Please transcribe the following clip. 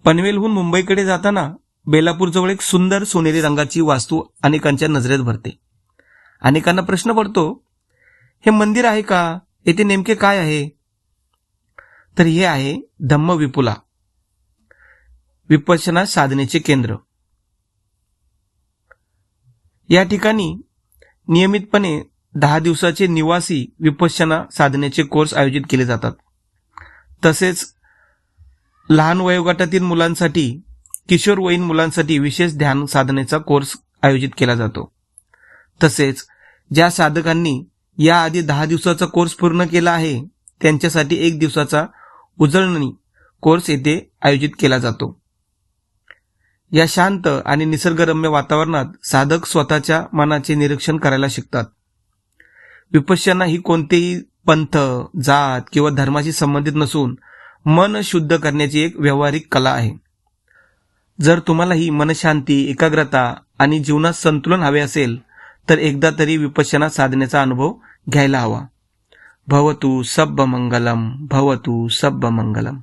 पनवेलहून मुंबईकडे जाताना बेलापूरजवळ एक सुंदर सोनेरी रंगाची वास्तू अनेकांच्या नजरेत भरते. अनेकांना प्रश्न पडतो, हे मंदिर आहे का? येथे नेमके काय आहे? तर हे आहे धम्मविपुला, विपश्यना साधनेचे केंद्र. या ठिकाणी नियमितपणे 10 दिवसाचे निवासी विपश्यना साधनेचे कोर्स आयोजित केले जातात. तसेच लहान वयोगटातील मुलांसाठी, किशोरवयीन मुलांसाठी विशेष ध्यान साधनेचा कोर्स आयोजित केला जातो. तसेच ज्या साधकांनी याआधी 10 दिवसाचा कोर्स पूर्ण केला आहे त्यांच्यासाठी 1 दिवसाचा उजळणी कोर्स येथे आयोजित केला जातो. या शांत आणि निसर्गरम्य वातावरणात साधक स्वतःच्या मनाचे निरीक्षण करायला शिकतात. विपश्यना ही कोणतेही पंथ, जात किंवा धर्माशी संबंधित नसून मन शुद्ध करण्याची एक व्यावहारिक कला आहे. जर तुम्हाला ही मनशांती, एकाग्रता आणि जीवनात संतुलन हवे असेल तर एकदा तरी विपश्यना साधनेचा अनुभव घ्यायला हवा. भवतु सब्ब मंगलम, भवतु सब्ब मंगलम.